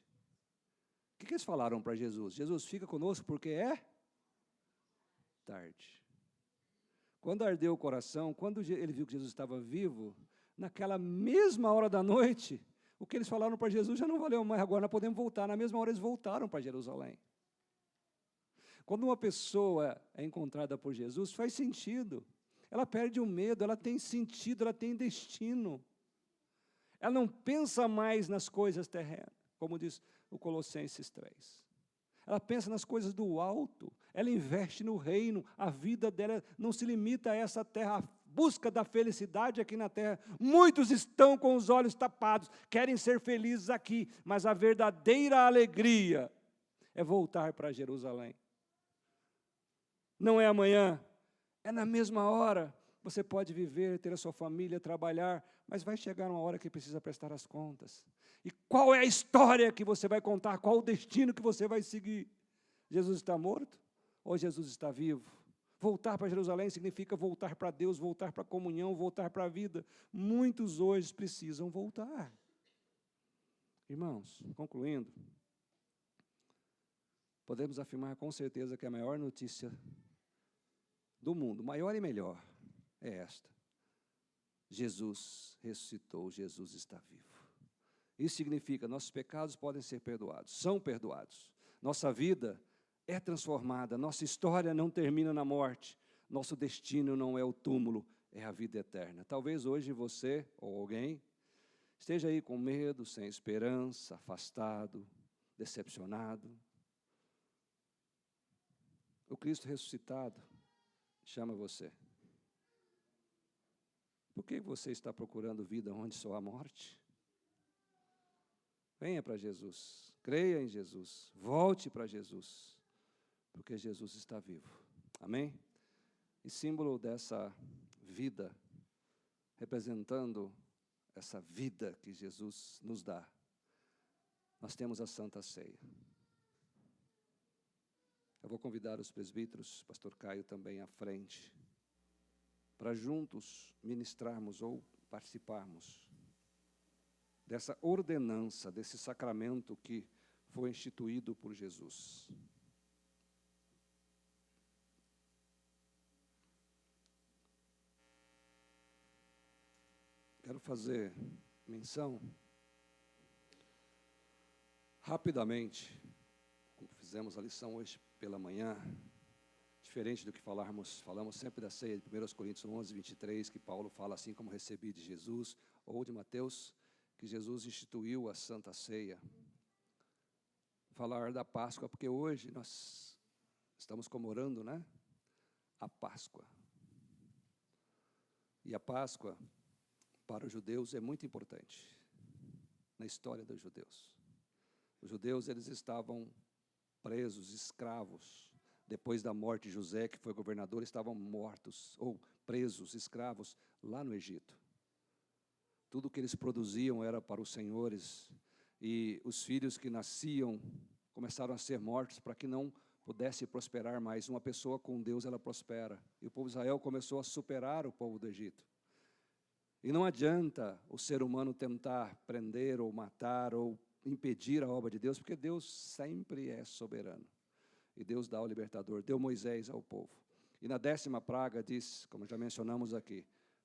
o que eles falaram para Jesus? Jesus, fica conosco porque é tarde. Quando ardeu o coração, quando ele viu que Jesus estava vivo, naquela mesma hora da noite, o que eles falaram para Jesus já não valeu mais, agora nós podemos voltar. Na mesma hora eles voltaram para Jerusalém. Quando uma pessoa é encontrada por Jesus, faz sentido. Ela perde o medo, ela tem sentido, ela tem destino. Ela não pensa mais nas coisas terrenas, como diz o Colossenses 3. Ela pensa nas coisas do alto, ela investe no reino, a vida dela não se limita a essa terra, a busca da felicidade aqui na terra. Muitos estão com os olhos tapados, querem ser felizes aqui, mas a verdadeira alegria é voltar para Jerusalém. Não é amanhã, é na mesma hora. Você pode viver, ter a sua família, trabalhar, mas vai chegar uma hora que precisa prestar as contas. E qual é a história que você vai contar? Qual o destino que você vai seguir? Jesus está morto ou Jesus está vivo? Voltar para Jerusalém significa voltar para Deus, voltar para a comunhão, voltar para a vida. Muitos hoje precisam voltar. Irmãos, concluindo, podemos afirmar com certeza que a maior notícia do mundo, maior e melhor, é esta: Jesus ressuscitou, Jesus está vivo. Isso significa que nossos pecados podem ser perdoados, são perdoados. Nossa vida é transformada, nossa história não termina na morte, nosso destino não é o túmulo, é a vida eterna. Talvez hoje você ou alguém esteja aí com medo, sem esperança, afastado, decepcionado. O Cristo ressuscitado chama você. Por que você está procurando vida onde só há morte? Venha para Jesus, creia em Jesus, volte para Jesus, porque Jesus está vivo. Amém? E símbolo dessa vida, representando essa vida que Jesus nos dá, nós temos a Santa Ceia. Eu vou convidar os presbíteros, pastor Caio também à frente, para juntos ministrarmos ou participarmos dessa ordenança, desse sacramento que foi instituído por Jesus. Quero fazer menção, rapidamente, como fizemos a lição hoje pela manhã, diferente do que falamos sempre da ceia de 1 Coríntios 11, 23, que Paulo fala assim como recebi de Jesus, ou de Mateus, que Jesus instituiu a Santa Ceia. Falar da Páscoa, porque hoje nós estamos comemorando, a Páscoa. E a Páscoa, para os judeus, é muito importante na história dos judeus. Os judeus, eles estavam presos, escravos. Depois da morte de José, que foi governador, estavam mortos, ou presos, escravos, lá no Egito. Tudo que eles produziam era para os senhores, e os filhos que nasciam começaram a ser mortos para que não pudesse prosperar mais. Uma pessoa com Deus, ela prospera. E o povo de Israel começou a superar o povo do Egito. E não adianta o ser humano tentar prender ou matar ou impedir a obra de Deus, porque Deus sempre é soberano. E Deus dá o libertador, deu Moisés ao povo. E na 10ª praga diz, como já mencionamos aqui,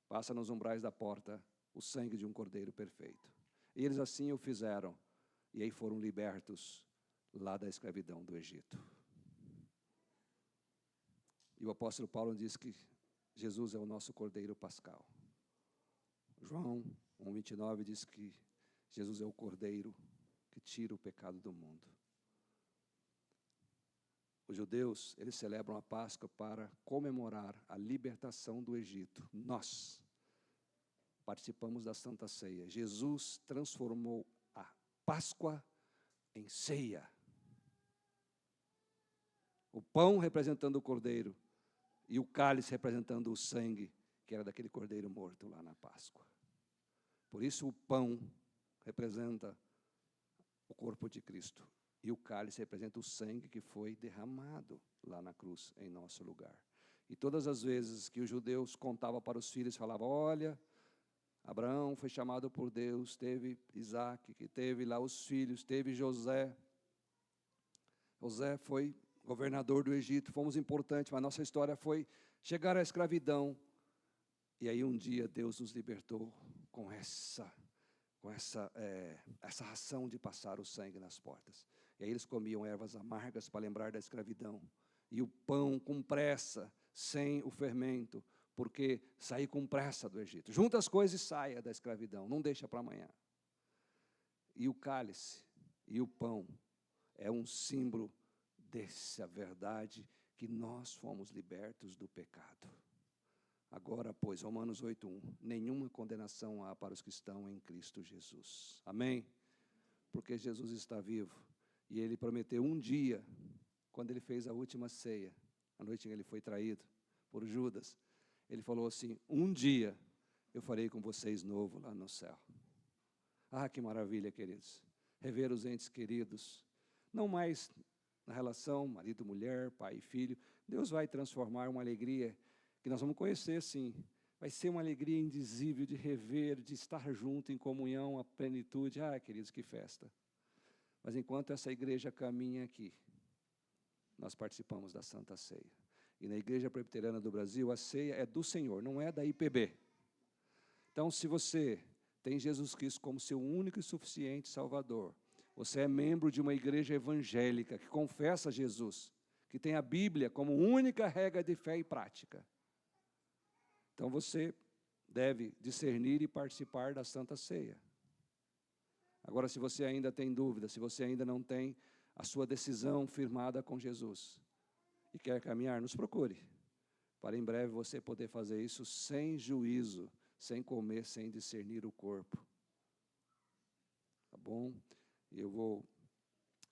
passa nos umbrais da porta o sangue de um cordeiro perfeito. E eles assim o fizeram, e aí foram libertos lá da escravidão do Egito. E o apóstolo Paulo diz que Jesus é o nosso cordeiro pascal. João 1,29 diz que Jesus é o cordeiro que tira o pecado do mundo. Os judeus, eles celebram a Páscoa para comemorar a libertação do Egito. Nós participamos da Santa Ceia. Jesus transformou a Páscoa em ceia. O pão representando o cordeiro e o cálice representando o sangue, que era daquele cordeiro morto lá na Páscoa. Por isso o pão representa o corpo de Cristo e o cálice representa o sangue que foi derramado lá na cruz em nosso lugar. E todas as vezes que os judeus contavam para os filhos, falavam: olha, Abraão foi chamado por Deus, teve Isaac, que teve lá os filhos, teve José. José foi governador do Egito, fomos importantes, mas nossa história foi chegar à escravidão. E aí um dia Deus nos libertou com essa ação de passar o sangue nas portas. E aí eles comiam ervas amargas para lembrar da escravidão. E o pão com pressa, sem o fermento, porque sair com pressa do Egito. Junta as coisas e saia da escravidão, não deixa para amanhã. E o cálice e o pão é um símbolo dessa verdade que nós fomos libertos do pecado. Agora, pois, Romanos 8:1, nenhuma condenação há para os que estão em Cristo Jesus. Amém? Porque Jesus está vivo. E Ele prometeu um dia, quando Ele fez a última ceia, a noite em que Ele foi traído por Judas, Ele falou assim: um dia eu farei com vocês novo lá no céu. Ah, que maravilha, queridos. Rever os entes queridos, não mais na relação marido, mulher, pai e filho. Deus vai transformar uma alegria que nós vamos conhecer, sim, Vai ser uma alegria indizível de rever, de estar junto em comunhão, a plenitude. Ah, queridos, que festa. Mas enquanto essa igreja caminha aqui, nós participamos da Santa Ceia. E na Igreja Presbiteriana do Brasil, a ceia é do Senhor, não é da IPB. Então, se você tem Jesus Cristo como seu único e suficiente Salvador, você é membro de uma igreja evangélica que confessa Jesus, que tem a Bíblia como única regra de fé e prática. Então, você deve discernir e participar da Santa Ceia. Agora, se você ainda tem dúvida, se você ainda não tem a sua decisão firmada com Jesus e quer caminhar, nos procure, para em breve você poder fazer isso sem juízo, sem comer, sem discernir o corpo. Tá bom? E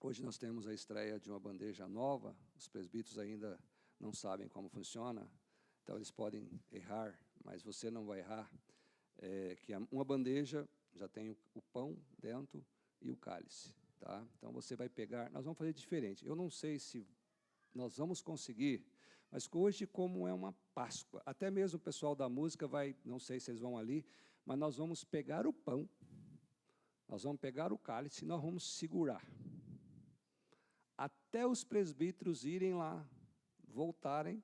hoje nós temos a estreia de uma bandeja nova, os presbíteros ainda não sabem como funciona, então eles podem errar, mas você não vai errar, que uma bandeja já tem o pão dentro e o cálice, tá? Então você vai pegar, nós vamos fazer diferente, eu não sei se nós vamos conseguir, mas hoje, como é uma Páscoa, até mesmo o pessoal da música vai, não sei se eles vão ali, mas nós vamos pegar o pão, nós vamos pegar o cálice e nós vamos segurar, até os presbíteros irem lá, voltarem,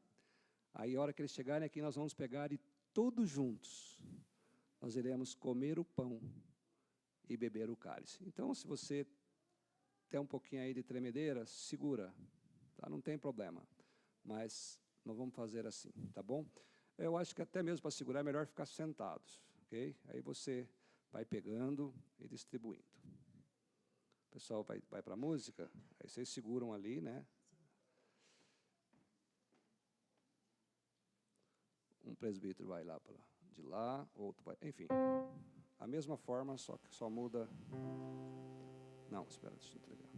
aí a hora que eles chegarem aqui, nós vamos pegar e todos juntos, nós iremos comer o pão e beber o cálice. Então, se você tem um pouquinho aí de tremedeira, segura, tá? Não tem problema, mas nós vamos fazer assim, tá bom? Eu acho que até mesmo para segurar é melhor ficar sentados, ok? Aí você vai pegando e distribuindo. O pessoal vai para a música, aí vocês seguram ali, né? Um presbítero vai lá de lá, outro vai, enfim, a mesma forma, só que só muda. Não, espera, deixa eu entregar.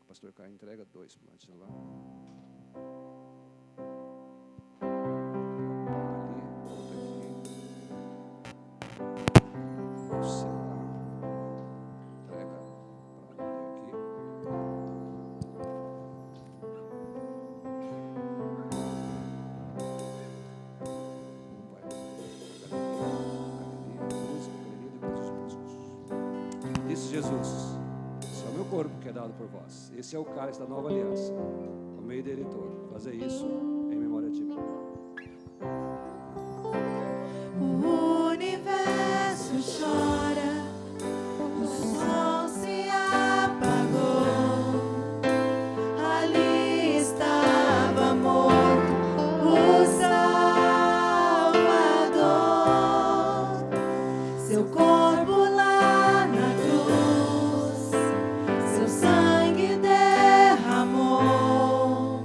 O pastor Caio entrega 2 para lá. Ali, outro aqui. Você lá. Entrega para ali aqui. Disse Jesus: esse é o meu corpo que é dado por vós. Esse é o cálice da nova aliança. No meio dele todo. Fazer isso em memória de mim. O universo chora, o sol se apagou. Ali estava morto o Salvador. Seu corpo lá na cruz, seu sangue derramou.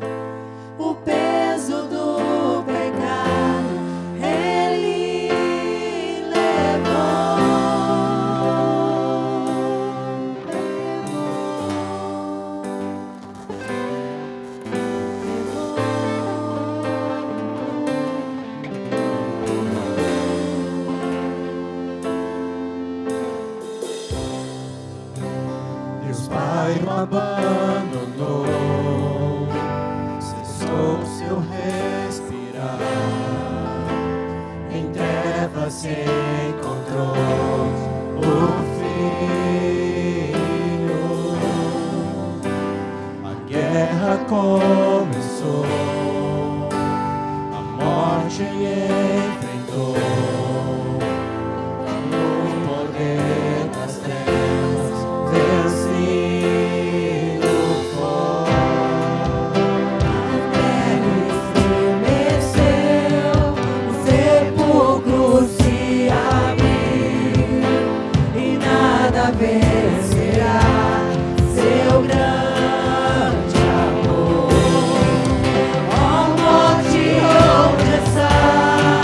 O peso do pecado ele levou. Deus Pai não abandonou, cessou seu respirar, em trevas se encontrou o Filho. A guerra começou, a morte enfrentou, no poder das trevas vencido foi. Estremeceu, o sepulcro se abriu e nada vencerá seu grande amor. Ó morte, onde estás?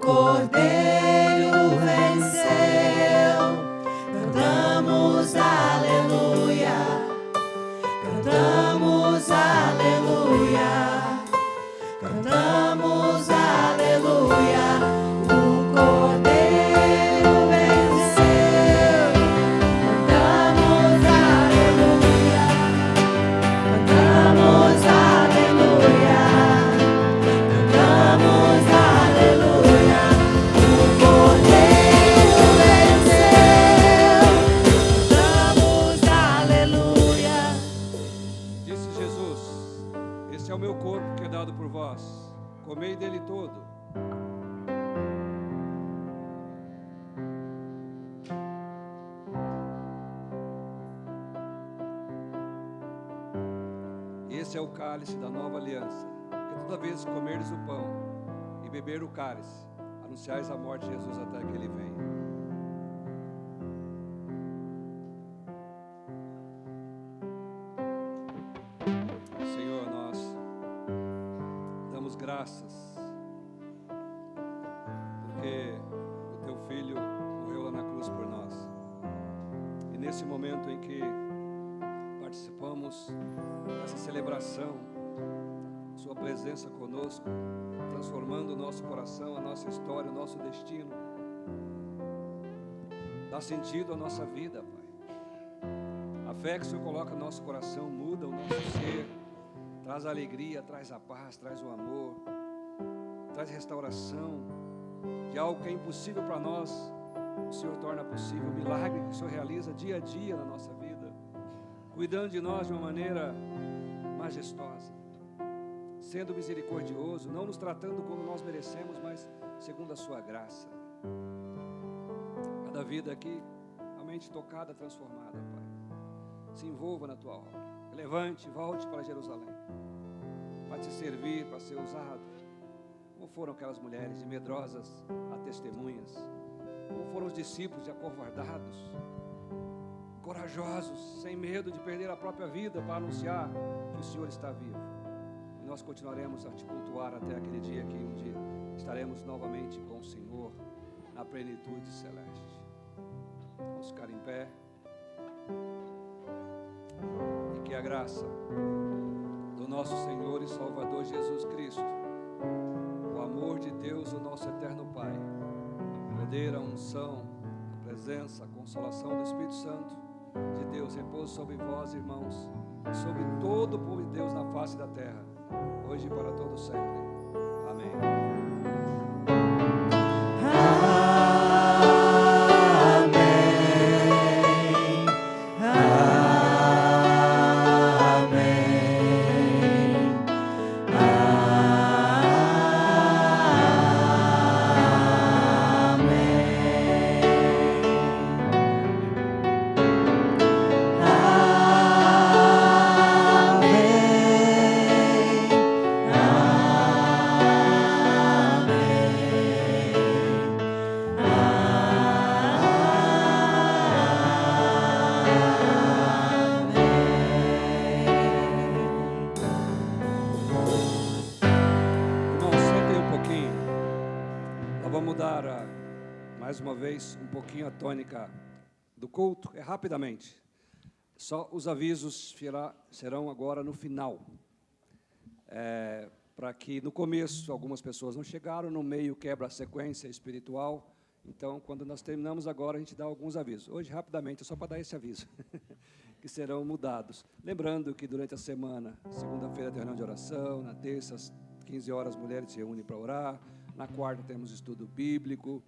Cordeiro venceu. Cantamos aleluia, cantamos aleluia, cantamos aleluia. O Cordeiro venceu. Cantamos aleluia, cantamos aleluia, cantamos aleluia. O Cordeiro venceu. Cantamos aleluia. Disse Jesus: Este é o meu corpo que é dado por vós, comei dele todo. Esse é o cálice da nova aliança, que toda vez que comerdes o pão e beber o cálice, anunciais a morte de Jesus até que ele venha. Senhor, nós damos graças, porque o Teu Filho morreu lá na cruz por nós. E nesse momento em que participamos dessa celebração, Sua presença conosco, transformando o nosso coração, a nossa história, o nosso destino, dá sentido à nossa vida, Pai. A fé que o Senhor coloca no nosso coração muda o nosso ser, traz a alegria, traz a paz, traz o amor, traz restauração de algo que é impossível para nós. O Senhor torna possível, o milagre que o Senhor realiza dia a dia na nossa vida, cuidando de nós de uma maneira majestosa, sendo misericordioso, não nos tratando como nós merecemos, mas segundo a sua graça. Cada vida aqui, realmente tocada, transformada, Pai. Se envolva na tua obra. Levante, volte para Jerusalém, para te servir, para ser usado. Como foram aquelas mulheres de medrosas a testemunhas? Como foram os discípulos de acovardados, corajosos, sem medo de perder a própria vida para anunciar que o Senhor está vivo. E nós continuaremos a te cultuar até aquele dia que um dia estaremos novamente com o Senhor na plenitude celeste. Vamos ficar em pé. E que a graça do nosso Senhor e Salvador Jesus Cristo, o amor de Deus, o nosso eterno Pai, a poder, a unção, a presença, a consolação do Espírito Santo de Deus repouse sobre vós, irmãos, e sobre todo o povo de Deus na face da terra, hoje e para todo sempre. Amém. Mais uma vez, um pouquinho a tônica do culto, rapidamente. Só os avisos serão agora no final. Para que no começo algumas pessoas não chegaram, no meio quebra a sequência espiritual. Então, quando nós terminamos agora, a gente dá alguns avisos. Hoje, rapidamente, é só para dar esse aviso, que serão mudados. Lembrando que durante a semana, segunda-feira tem reunião de oração, na terça, às 15 horas, as mulheres se reúnem para orar, na quarta temos estudo bíblico,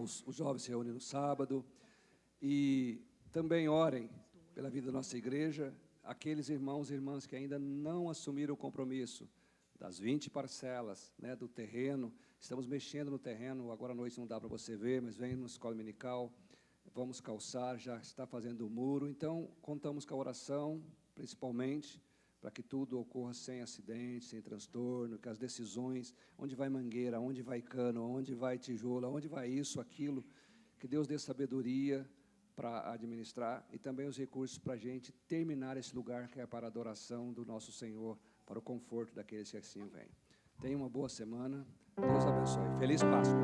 os jovens se reúnem no sábado, e também orem pela vida da nossa igreja, aqueles irmãos e irmãs que ainda não assumiram o compromisso das 20 parcelas, né, do terreno. Estamos mexendo no terreno, agora à noite não dá para você ver, mas vem na escola dominical, vamos calçar, já está fazendo o muro. Então, contamos com a oração, principalmente, para que tudo ocorra sem acidente, sem transtorno, que as decisões, onde vai mangueira, onde vai cano, onde vai tijolo, onde vai isso, aquilo, que Deus dê sabedoria para administrar e também os recursos para a gente terminar esse lugar que é para a adoração do nosso Senhor, para o conforto daqueles que assim vêm. Tenha uma boa semana. Deus abençoe. Feliz Páscoa.